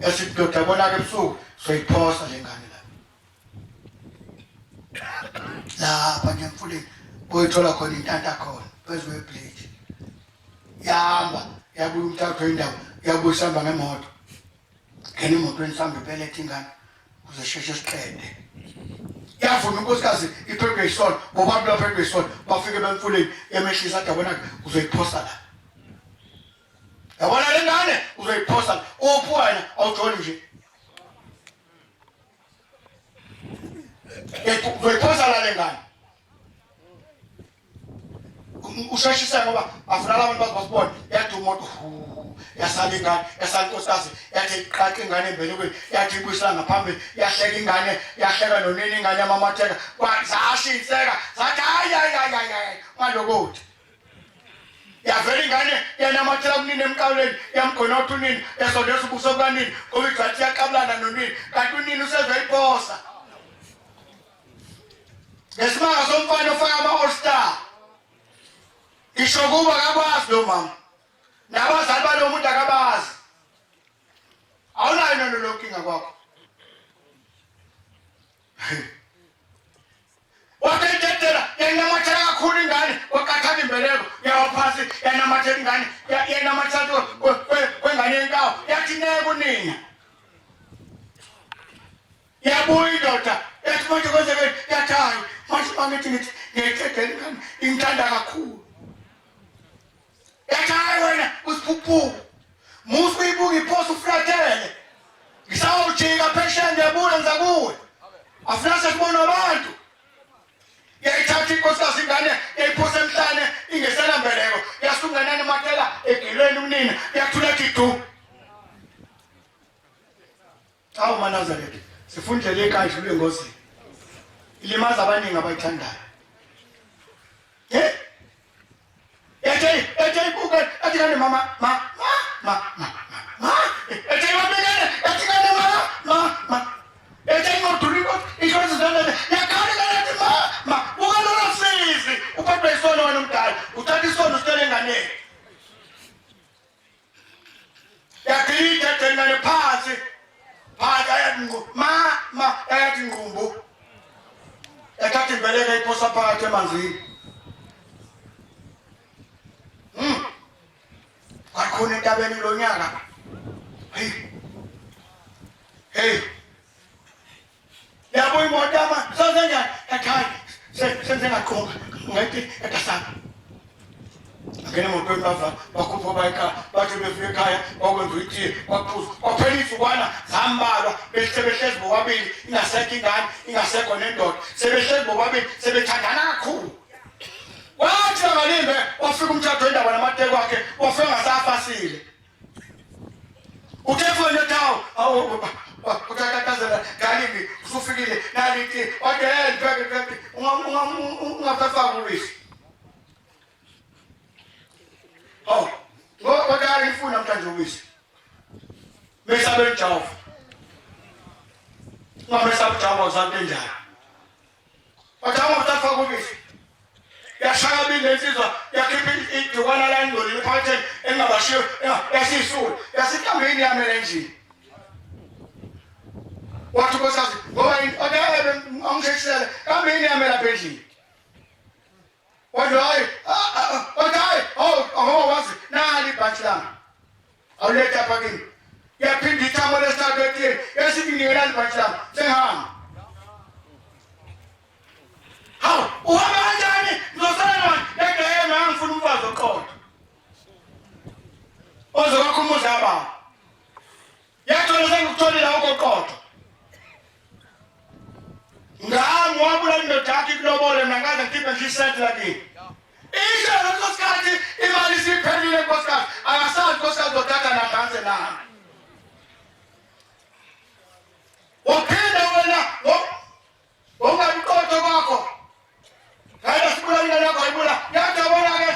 yasithi indoda bona-ke ebusuku soyiphosa le ngane lapha nje emfuleni boyithola khona intanta khona phezu kweblade yahamba yabuya umthathu wendawo yabuya isihamba ngemoto ngena emotweni sihamba ibelethe ingane kuze sheshe siqede yavuma unkosikazi iphethwe yisona bobabili baphethwe yisona bafike bemfuleni emehlisa athi yabona uzoyiphosa la yabona le ngane uzoyiphosa la uphi wena awujoli nje uzoyiphosa la le ngane usheshisa ngoba afuna abantu bazibone yathi umuntu yasala ingane yasala inkosikazi yathi iqaqe ingane embelekweni yathi ibuyisela ngaphambili yahleka ingane yahleka nonini ingane yamamatheka zashinseka zathi hayi malokothi yavela ingane yanamathela kunini emqawuleni yamkhonotha unini yasondeza ubuso bukanini ngoba igathi yaqabulana nonini kanti unini usezayiphosa ngesimanga somfana ofaka ama-all-star isho kuba akabazi lo mama nabazali balo muntu akabazi awunayo nalo lonkinga kwakho wakentetela yanamathela kakhulu ingane waqathaka imbeleko yawaphansi yanamathela ingane yanamathela kwengane yenkawu yathi neke unina yabuya indoda yathi manje kwenzekeni yathi hayi manje mangithi ngiyayicedela ingane ingithanda kakhulu yathi hayi wena usiphuphuku musu uyibuka iphosa uflatele ngisawujika phesheya ngiyabula ngiza kuwe afuna sesibona abantu yayithatha inkosikazi ingane yayiphosa emhlane ingeselambeleko yasungenani matela egelweni unina yathula tidu awu maNazaretha sifundele ekanje ule ngozini ilimaza abaningi abayithandayo Ete ibuka ati kane mama ete wabegane ati kane mama ete ngoturiko ikhozi zana yakale kane mama ukalola sisi uphathe isono wena umdala uthatha isono sitele ngane yakhita tengane phansi ayatinqu mama ayatinqumbu yathatha imbeleka iphosa phakathi emanzini kwakhona entabeni lo nyaka hey yabo imoto ama sazenjani ekhaya senze ngaqonga ngathi etasana ngene motweni bakhupha bayika bathi befika ekhaya bakwenza itiye kwaphuza kwaphelisa ukwana zambalwa behlezi bobabili ingasekho ingane ingasekho nendoda sebehlezi bobabili sebethandana kakhulu wathi angalimbe wafika umthatho indaba namateko akhe wafika ngasafasile uthefo netawo awu utatazela galimi usufikile nalithi odel bheke ungafaka uwisi kodwa ngifuna manje uwisi benjalo ngomesaba jabo zonke njalo Watama utafa kubisi yashaya bilensizwa yakhipha idukwana la ngolile phakathi engabashiyo yasisulu yasitambeni yamele nje wathi kosazi ngoba akabe angisheshela kambeni yamela phezulu wathi wazi nali bachelor awuletha phakini yaphinde ithamo lesithathu yasithi ngiyelani bachelor sehamba hawu uhamba kanjani ngizosala ngeke ngifuna umfazi oqotho ozokho umuzi yaba yathola sengikutholile oqotho ngami wabula indoda yakhe kulobole mina ngaze ngikhiphe nje isenti lakini isho lesikhathi imali siphelile nkosikazi akasazi nkosikazi othatha nadanse nami uphinde wena ungabiqotho kwakho Kaya sikula ngala kwayibula yatabona ke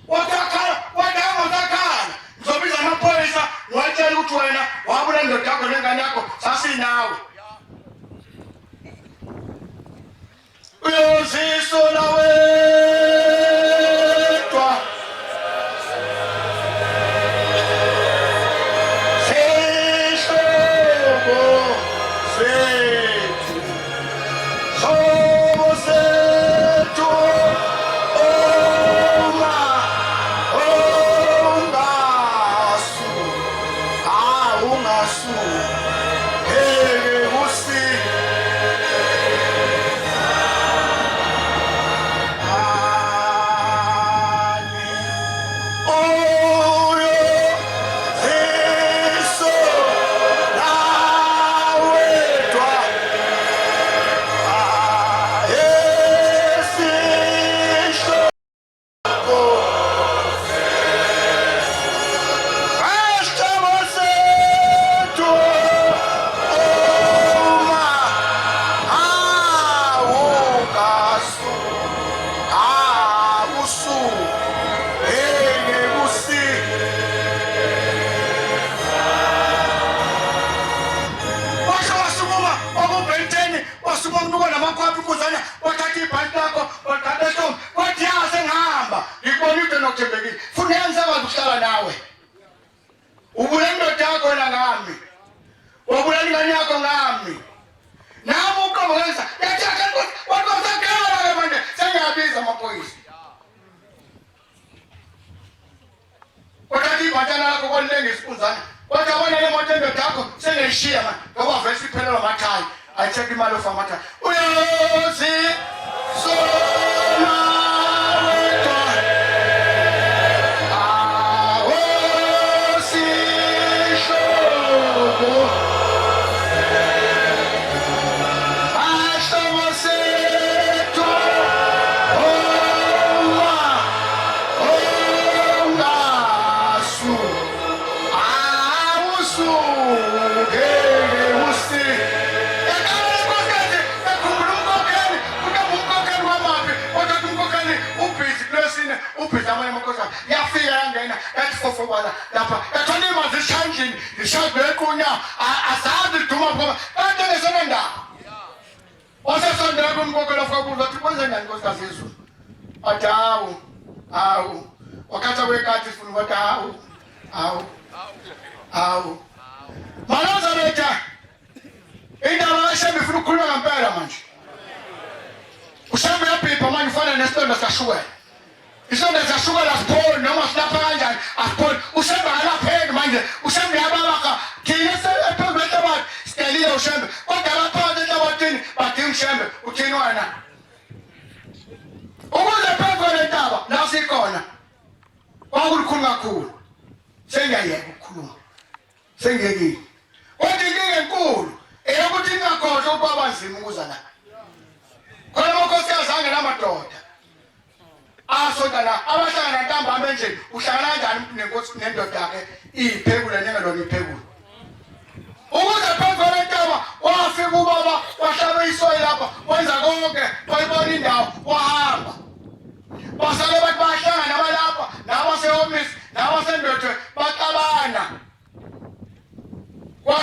watakhala watakhala ngizobiza amaphoyisa ngwatshela ukuthi wena wabula indoda yakho nengane yakho sasinawe uyozisola wedwa seshobo sethu shobo sethu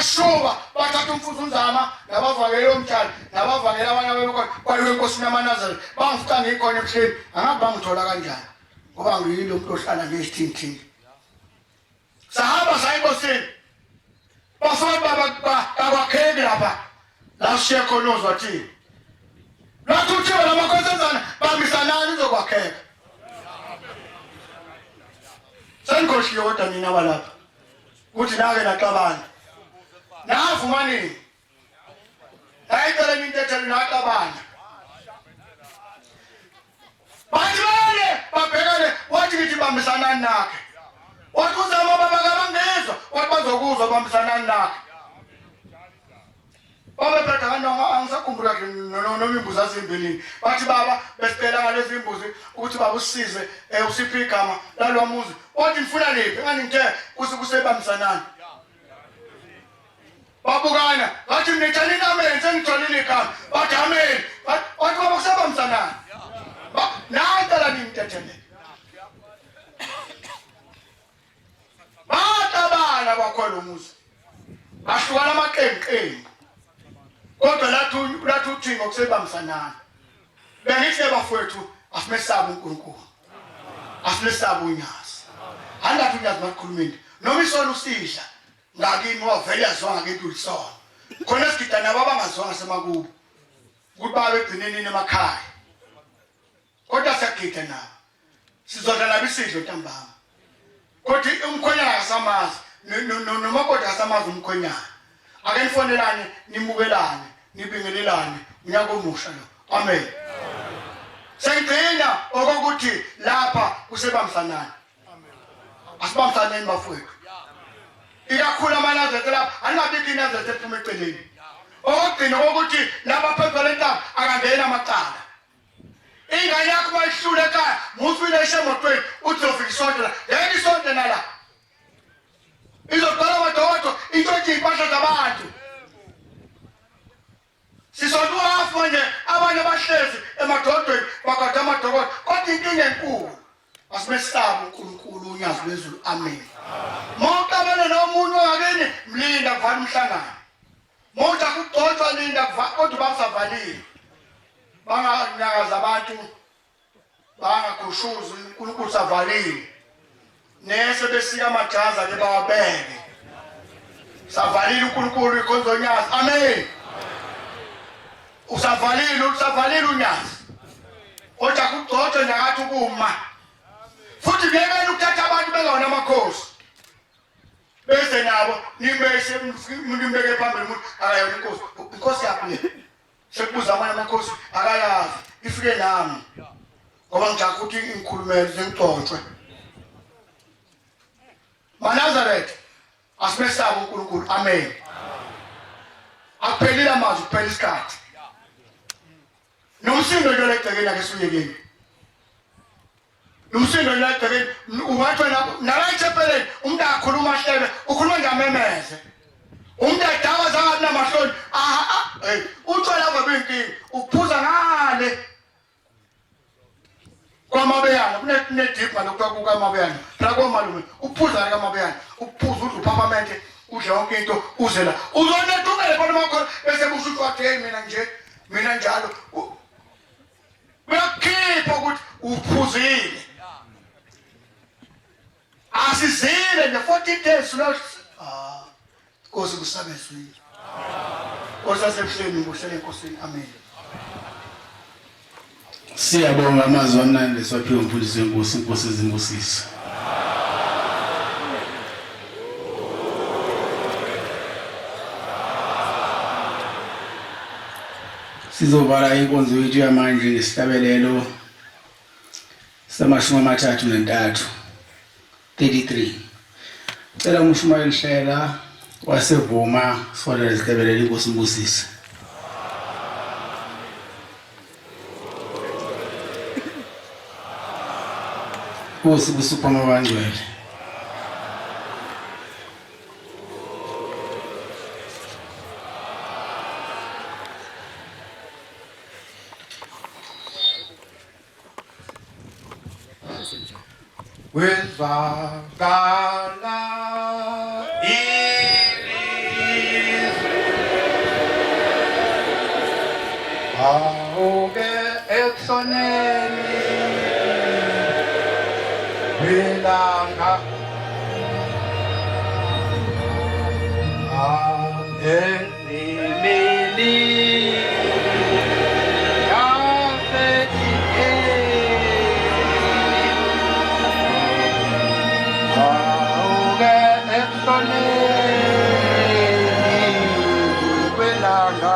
bashuba bathatha umfuzo unzama nabavakela omtshali nabavakela abanye abekhona kwaliwe enkosini yamanazareth bangifuka ngikhona ebuhleni angabe bangithola kanjani ngoba ngiyilo umuntu ohlala ngesithini sahamba sayinkosini bafika bakwakheke lapha la shekho nozwa thini lathi uthiwe lamakhosazana bambisanani uzokwakheka sengikhohliwe kodwa mina walapha kuthi nake naxabana navumanini ayicela intethelo naxabana bathi babhekane wathi ngithi bambisanani nakhe wathi uzama babakabangezwa wathi bazokuzwa bambisanani nakhe babephetha kanonga angisakhumbula kahle noma imbuzi azimbelini bathi baba besicela ngalezi imbuzi ukuthi baba usisize usiphe igama lalwa muzi wathi ngifuna lephi ngangithe kusebambisanani babukana bathi nithani amen sengitholile igama bathi amen wathi baba kusebambisanani nayicela nimtethele batabana bakhona umuzi bahlukana amaqemqembu kodwa lathi uthi ngokusebambisanani bengithi bafowethu asimesaba uNkulunkulu asimesaba unyazi angathi unyazi bakhulumeni noma isona usidla ngakini wavela yazwa ngakini ulisona khona sigidana abangazwanga semakubo ukuthi babe egcineni emakhaya kodwa siyagida nabo sizodla nabo isidlo ntambama kodwa umkhonyana akasamazi nomakoti akasamazi umkhonyana ake nifonelane nimukelane nibingelelane unyaka omusha lo amen sengigcina okokuthi lapha kusebambisanani asibambisaneni bafowethu ikakhulu amanazareth lapha aningabikho inazareth ephuma eceleni okugcina okokuthi labaphephela entaba akangena amacala ingane yakho mayihlule ekhaya musifile emotweni uthi uzofika isonto la ngeke isonto nala izoqala amadokodo intshontshe iy'mpahla zabantu sisonto afu manje abanye bahlezi emadodweni bagada amadokodo kodwa inkinga enkulu asimesaba uNkulunkulu unyazi lwezulu amen mawuxabana nomunye ongakini mlinda kuvala umhlangano mawuthi akugcotshwa linda kodwa bakusavalile banganyakaza abantu bangakhushuzi uNkulunkulu savalile nese besika amajaza ke bawabeke savalile uNkulunkulu ikhonzo nyazi amen usavalile unyazi kodwa kugcotshwe nakathi ukuma futhi ngeke ukuthatha abantu bengawona amakhosi bese nabo nimeshe nimbeke phambili umuntu akayona inkosi yakho le sekubuza amanye amakhosi akayazi ifike nami ngoba ngijaka ukuthi ingikhulumele zengicotshwe Manazareth asimesaba uNkulunkulu amen akuphelile amazwi kuphela isikhathi nomsindo nje legcekeni ake suyekeni nomsindo nje legcekeni uwathi wena nalachepheleni umuntu akhuluma hlebe ukhuluma ngamemeze umuntu adaba zangathi namahloni utshwala kwabinkingi uphuza ngale kwamabeyana kunedipha lokwakuka amabeyana la kwamalume uphuza kamabeyana uphuza udla uphaphamente udla yonke into uzela uzonethukele khona makho bese kusho ukuthi mina njalo uyakhipha ukuthi uphuzile asizile ne-14 days lo Nkosi kusabezwile Nkosi asebuhleni kuhlele enkosini amen Siyabonga amazwi amnandi esiwaphiwe umfundisi wenkosi inkosi ezimbusisa Sizovala inkonzo yethu yamanje ngesihlabelelo sama-33 Cela uMshumayeli Hlela wasevuma sifona lesihlabelelo inkosi imbusisa Nkosi busupha amabangcwele Wezwakala Ili welanga Emili Yafeti Auge Epsoneni Welanga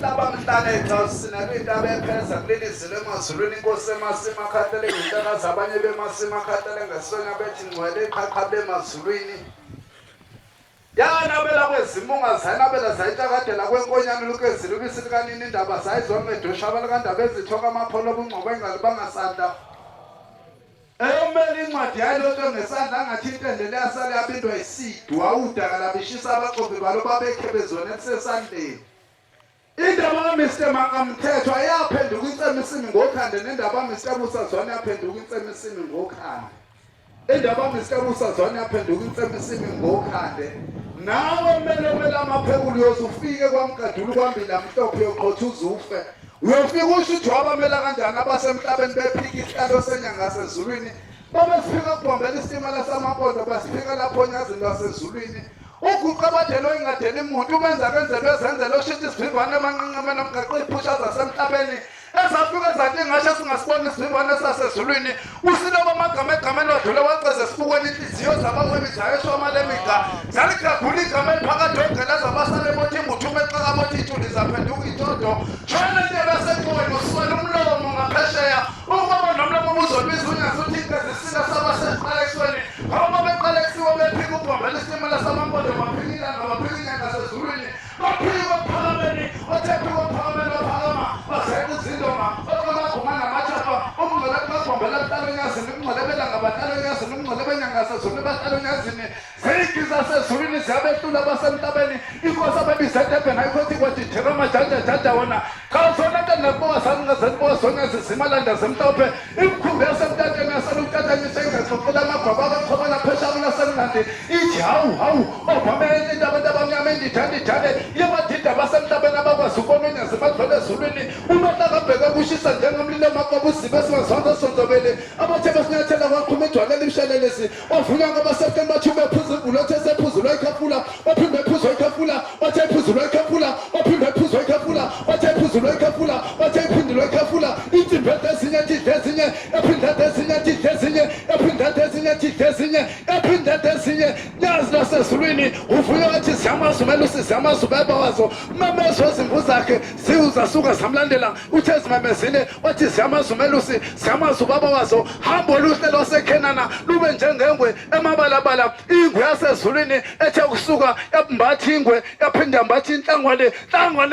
umhlaba mhlane xa sinabintu abepheza kuleli zilo emazulwini inkosi emasima akhathele ngentakazi abanye bemasima akhathele ngesonya bethi ngcwele iqhaqha bemazulwini yanabela kwezimo ungazayinabela zayintakadela kwenkonyane lukezile ubisi likanini indaba zayizongedosha abalakandaba ezithoka amapholo obungcobo engali bangasanda eyomele incwadi yayilotho ngesandla angathi intendele yasale yabindwa yisidu wawudakala bishisa abaqobi balo babekhebezona elisesandleni indaba kaMr Mankamthethwa yaphenduka incemisimi ngokhande nendaba kaMr Busazwane yaphenduka incemisimi ngokhande indaba kaMr Busazwane yaphenduka incemisimi ngokhande nawe mele amaphekulu yozufike kwamgadulu kwambili amhlophe yoqotha uzufe uyofika usho ukuthi wabamela kanjani abasemhlabeni bephika isihlalo senyanga sezulwini babesifika kubombela isitimela samampondo basifika lapho onyazini lwasezulwini uguqabadelo ingadeli imuntu umenza kenzelo ezenzelo oshithi isivimbane emanqinqemeni omgaqo iphusha zasemhlabeni ezafika zathi ngasho singasibona isivimbane sasezulwini usiloba amagama egameni wadlule waceze esifukweni inhliziyo zabahwebi zayeshwa amalemika zaligagula igama eliphakathi ogelaza abasale bothi imuthume exaka bothi itshuli zaphenduka itodo shona into yaseqweni uswele umlomo ngaphesheya ukuba nomlomo ubuzolbiza unyasuthi iqezisila sabaseqalekisweni ngoba beqalekiwe bephika ubhombela isitimela samampondo baphikila ngabaphikile ngasezulwini baphika ophakameni othephika ophakameni baphakama bazeka izindoma oqamaguma namachapha umngcele bakhombela kutalonyazini ukungcelebela ngabatalonyazini ukungcelebenyangasezulwini batalonyazini zeyigiza sezulwini ziyabehlula basemhlabeni inkosi abebizethe nayikhothi kwathi jeroma jaja wona khawusonake nakubowasaningazenibowasonya zizimalanda zemhlophe imkhumbi yasemtateni yaseluktatanyise ingexoxela amagwaba abaxhobela pheshabula semnandi ithi hawu obamele abantu abamnyama endijandijane iyabadida basemhlabeni abakwazi ukononyazi badlole ezulwini umataka abheke kushisa njengomlilo emaqobo uzibe esingazonke sonzobele abathe besinyathela kwaqhuma edwalela imshelelesi ovunywa ngabasefeni bathume phuzu ulothe sephuzulwa ikhafula waphinde ephuzwa ikhafula wathe ephuzulwa ikhafula waphinde ephuzwa ikhafula wathe ephuzulwa ikhafula wathe ephindulwa ikhafula intimbethe ezinye tidle ezinye ephindethe ezinye tidle ezinye ephindethe ezinye tidle ezinye ephindethe ezinye nyazi lasezulwini uvunywa wathi ziyamazumela usiziyamazu beba wazo umemezo wezimvu zakhe zasuka zamlandela uthe zimemezile wathi ziyamazumela ziyamazu baba wazo hambo oluhle lwasekhenana lube njengengwe emabalabala ingwe yasezulwini ethe ukusuka yambathi ingwe yaphinde yambathi inhlangwane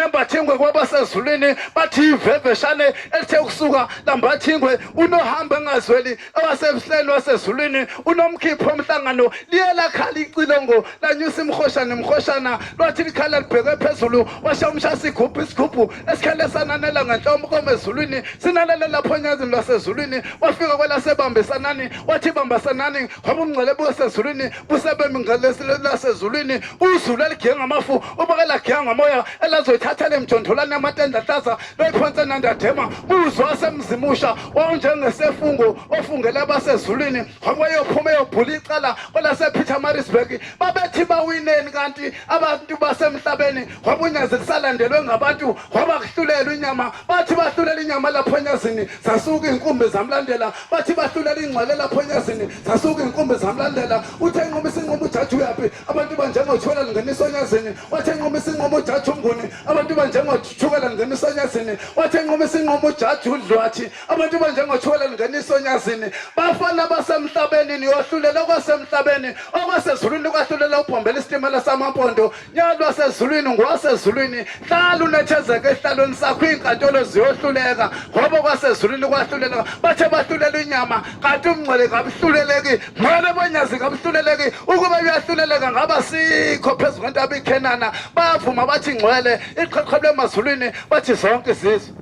embathi ingwe kwabasezulwini bathi iveveshane ethe ukusuka lambathi ingwe unohambo engazweli abasebuhleni wasezulwini unomkhipho omhlangano liye lakhala icilongo lanyusa imhoshana lwathi likhala libheke phezulu washa umshasi isigubhu esikhale sananela ngenhlomkomo ezulwini sinalela lapho onyazini lwasezulwini wafika kwelasebambisanani wathi bambasanani ngoba umngcele busezulwini busebemi ngelasezulwini uzulu eligiye ngamafu ubakela giya ngomoya elazoyithatha lemjondolane yamatenda hlaza loyiphonse nandadema uzwa wasemzimusha wawunjengesefungo ofungela abasezulwini ngoba yobhula icala kwelasePietermaritzburg babethi bawineni kanti abantu basemhlabeni ngoba unyazi lisalandelwe ngabantu ngoba kuhlulelwa inyama bathi bahlulela inyama lapho onyazini zasuka inkumbi zamlandela bathi bahlulela ingcwele lapho onyazini zasuka inkumbi zamlandela uthe nqumisa inqumo ujaji uyaphi abantu banjengothwela lingenisa onyazini wathe nqumisa inqumo ujaji umnguni abantu banjengothukela lingenisa onyazini wathe nqumisa inqumo ujaji udlwathi abantu banjengothwela lingenisa onyazini bafana basemhlabeni niyohlulela kwasemhlabeni okwasezulwini kwahlulela ubhombela isitimela samampondo nyalo wasezulwini ngwasezulwini hlala unethezeke ehlalweni sakho inkantolo ziyohluleka ngoba kwasezulwini kwahlulela bathe bahlulela inyama kanti umngcele kabuhluleleki ngcwele bonyazi kabuhluleleki ukuba uyahluleleka ngaba sikho phezu kwentaba ikhenana bavuma bathi ngcwele iqheqhe lemazulwini bathi zonke izizwe